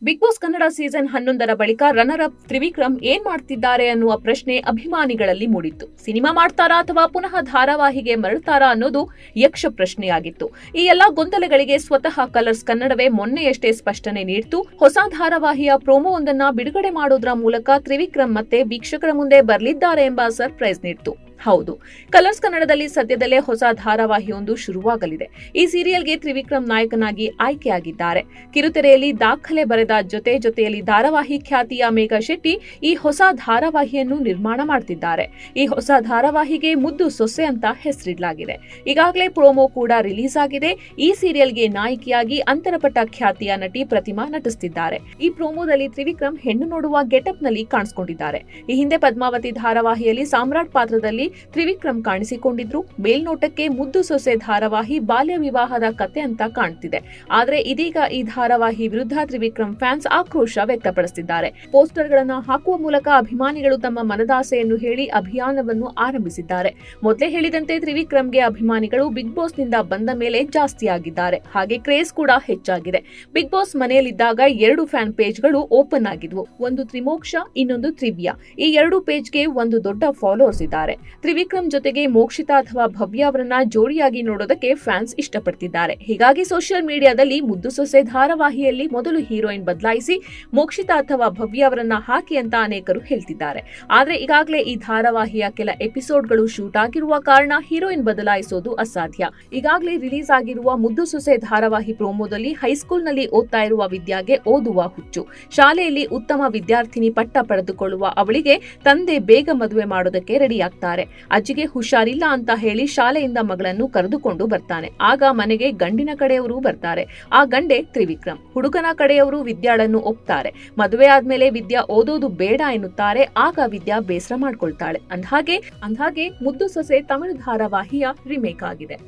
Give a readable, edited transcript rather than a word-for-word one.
Big boss Kannada season 11ರ ಬಳಿಕ runner up Trivikram ಏನ್ ಮಾಡ್ತಿದ್ದಾರೆ ಅನ್ನುವ ಪ್ರಶ್ನೆ ಅಭಿಮಾನಿಗಳಲ್ಲಿ ಮೂಡಿತ್ತು. ಸಿನಿಮಾ ಮಾಡ್ತಾರಾ ಅಥವಾ ಪುನಃ ಧಾರಾವಾಹಿಗೆ ಮರಳ್ತಾರಾ ಅನ್ನೋದು ಯಕ್ಷ ಪ್ರಶ್ನೆಯಾಗಿತ್ತು. ಈ ಎಲ್ಲಾ ಗೊಂದಲಗಳಿಗೆ ಸ್ವತಃ ಕಲರ್ಸ್ ಕನ್ನಡವೇ ಮೊನ್ನೆಯಷ್ಟೇ ಸ್ಪಷ್ಟನೆ ನೀಡಿತು. ಹೊಸ ಧಾರಾವಾಹಿಯ ಪ್ರೋಮೋವೊಂದನ್ನ ಬಿಡುಗಡೆ ಮಾಡೋದ್ರ ಮೂಲಕ ತ್ರಿವಿಕ್ರಮ್ ಮತ್ತೆ ವೀಕ್ಷಕರ ಮುಂದೆ ಬರಲಿದ್ದಾರೆ ಎಂಬ ಸರ್ಪ್ರೈಸ್ ನೀಡಿತು. ಹೌದು, ಕಲರ್ಸ್ ಕನ್ನಡದಲ್ಲಿ ಸದ್ಯದಲ್ಲೇ ಹೊಸ ಧಾರಾವಾಹಿಯೊಂದು ಶುರುವಾಗಲಿದೆ. ಈ ಸೀರಿಯಲ್ಗೆ ತ್ರಿವಿಕ್ರಮ್ ನಾಯಕನಾಗಿ ಆಯ್ಕೆಯಾಗಿದ್ದಾರೆ. ಕಿರುತೆರೆಯಲ್ಲಿ ದಾಖಲೆ ಬರೆದ ಜೊತೆಯಲ್ಲಿ ಧಾರಾವಾಹಿ ಖ್ಯಾತಿಯ ಮೇಘಾ ಶೆಟ್ಟಿ ಈ ಹೊಸ ಧಾರಾವಾಹಿಯನ್ನು ನಿರ್ಮಾಣ ಮಾಡ್ತಿದ್ದಾರೆ. ಈ ಹೊಸ ಧಾರಾವಾಹಿಗೆ ಮುದ್ದು ಸೊಸೆ ಅಂತ ಹೆಸರಿಡಲಾಗಿದೆ. ಈಗಾಗಲೇ ಪ್ರೋಮೋ ಕೂಡ ರಿಲೀಸ್ ಆಗಿದೆ. ಈ ಸೀರಿಯಲ್ಗೆ ನಾಯಕಿಯಾಗಿ ಅಂತರಪಟ್ಟ ಖ್ಯಾತಿಯ ನಟಿ ಪ್ರತಿಮಾ ನಟಿಸುತ್ತಿದ್ದಾರೆ. ಈ ಪ್ರೋಮೋದಲ್ಲಿ ತ್ರಿವಿಕ್ರಮ್ ಹೆಣ್ಣು ನೋಡುವ ಗೆಟಪ್ ನಲ್ಲಿ ಕಾಣಿಸಿಕೊಂಡಿದ್ದಾರೆ. ಈ ಹಿಂದೆ ಪದ್ಮಾವತಿ ಧಾರಾವಾಹಿಯಲ್ಲಿ ಸಾಮ್ರಾಟ್ ಪಾತ್ರದಲ್ಲಿ ತ್ರಿವಿಕ್ರಮ್ ಕಾಣಿಸಿಕೊಂಡಿದ್ರು. ಮೇಲ್ನೋಟಕ್ಕೆ ಮುದ್ದು ಸೊಸೆ ಧಾರಾವಾಹಿ ಬಾಲ್ಯ ವಿವಾಹದ ಕತೆ ಅಂತ ಕಾಣ್ತಿದೆ. ಆದ್ರೆ ಇದೀಗ ಈ ಧಾರಾವಾಹಿ ವಿರುದ್ಧ ತ್ರಿವಿಕ್ರಮ್ ಫ್ಯಾನ್ಸ್ ಆಕ್ರೋಶ ವ್ಯಕ್ತಪಡಿಸಿದ್ದಾರೆ. ಪೋಸ್ಟರ್ಗಳನ್ನು ಹಾಕುವ ಮೂಲಕ ಅಭಿಮಾನಿಗಳು ತಮ್ಮ ಮನದಾಸೆಯನ್ನು ಹೇಳಿ ಅಭಿಯಾನವನ್ನು ಆರಂಭಿಸಿದ್ದಾರೆ. ಮೊದಲೇ ಹೇಳಿದಂತೆ ತ್ರಿವಿಕ್ರಮ್ಗೆ ಅಭಿಮಾನಿಗಳು ಬಿಗ್ ಬಾಸ್ ನಿಂದ ಬಂದ ಮೇಲೆ ಜಾಸ್ತಿ ಆಗಿದ್ದಾರೆ. ಹಾಗೆ ಕ್ರೇಜ್ ಕೂಡ ಹೆಚ್ಚಾಗಿದೆ. ಬಿಗ್ ಬಾಸ್ ಮನೆಯಲ್ಲಿದ್ದಾಗ 2 ಫ್ಯಾನ್ ಪೇಜ್ಗಳು ಓಪನ್ ಆಗಿದ್ವು. ಒಂದು ತ್ರಿಮೋಕ್ಷ, ಇನ್ನೊಂದು ತ್ರಿವ್ಯ. ಈ 2 ಪೇಜ್ಗೆ ಒಂದು ದೊಡ್ಡ ಫಾಲೋವರ್ಸ್ ಇದ್ದಾರೆ. ತ್ರಿವಿಕ್ರಮ್ ಜೊತೆಗೆ ಮೋಕ್ಷಿತಾ ಅಥವಾ ಭವ್ಯ ಅವರನ್ನ ಜೋಡಿಯಾಗಿ ನೋಡೋದಕ್ಕೆ ಫ್ಯಾನ್ಸ್ ಇಷ್ಟಪಡ್ತಿದ್ದಾರೆ. ಹೀಗಾಗಿ ಸೋಷಿಯಲ್ ಮೀಡಿಯಾದಲ್ಲಿ ಮುದ್ದು ಸೊಸೆ ಧಾರಾವಾಹಿಯಲ್ಲಿ ಮೊದಲು ಹೀರೋಯಿನ್ ಬದಲಾಯಿಸಿ ಮೋಕ್ಷಿತಾ ಅಥವಾ ಭವ್ಯ ಅವರನ್ನ ಹಾಕಿ ಅಂತ ಅನೇಕರು ಹೇಳ್ತಿದ್ದಾರೆ. ಆದ್ರೆ ಈಗಾಗಲೇ ಈ ಧಾರಾವಾಹಿಯ ಕೆಲ ಎಪಿಸೋಡ್ಗಳು ಶೂಟ್ ಆಗಿರುವ ಕಾರಣ ಹೀರೋಯಿನ್ ಬದಲಾಯಿಸೋದು ಅಸಾಧ್ಯ. ಈಗಾಗಲೇ ರಿಲೀಸ್ ಆಗಿರುವ ಮುದ್ದು ಸೊಸೆ ಧಾರಾವಾಹಿ ಪ್ರೋಮೋದಲ್ಲಿ ಹೈಸ್ಕೂಲ್ನಲ್ಲಿ ಓದ್ತಾ ಇರುವ ವಿದ್ಯಾಗೆ ಓದುವ ಹುಚ್ಚು. ಶಾಲೆಯಲ್ಲಿ ಉತ್ತಮ ವಿದ್ಯಾರ್ಥಿನಿ ಪಟ್ಟ ಪಡೆದುಕೊಳ್ಳುವ ಅವಳಿಗೆ ತಂದೆ ಬೇಗ ಮದುವೆ ಮಾಡೋದಕ್ಕೆ ರೆಡಿಯಾಗ್ತಾರೆ. ಅಜ್ಜಿಗೆ ಹುಷಾರಿಲ್ಲ ಅಂತ ಹೇಳಿ ಶಾಲೆಯಿಂದ ಮಗಳನ್ನು ಕರೆದುಕೊಂಡು ಬರ್ತಾನೆ. ಆಗ ಮನೆಗೆ ಗಂಡಿನ ಕಡೆಯವರು ಬರ್ತಾರೆ. ಆ ಗಂಡೆ ತ್ರಿವಿಕ್ರಮ್. ಹುಡುಗನ ಕಡೆಯವರು ವಿದ್ಯಾಳನ್ನು ಒಪ್ತಾರೆ. ಮದುವೆ ಆದ್ಮೇಲೆ ವಿದ್ಯಾ ಓದೋದು ಬೇಡ ಎನ್ನುತ್ತಾರೆ. ಆಗ ವಿದ್ಯಾ ಬೇಸರ ಮಾಡ್ಕೊಳ್ತಾಳೆ. ಅಂದ್ಹಾಗೆ ಮುದ್ದು ಸೊಸೆ ತಮಿಳು ಧಾರಾವಾಹಿಯ ರಿಮೇಕ್ ಆಗಿದೆ.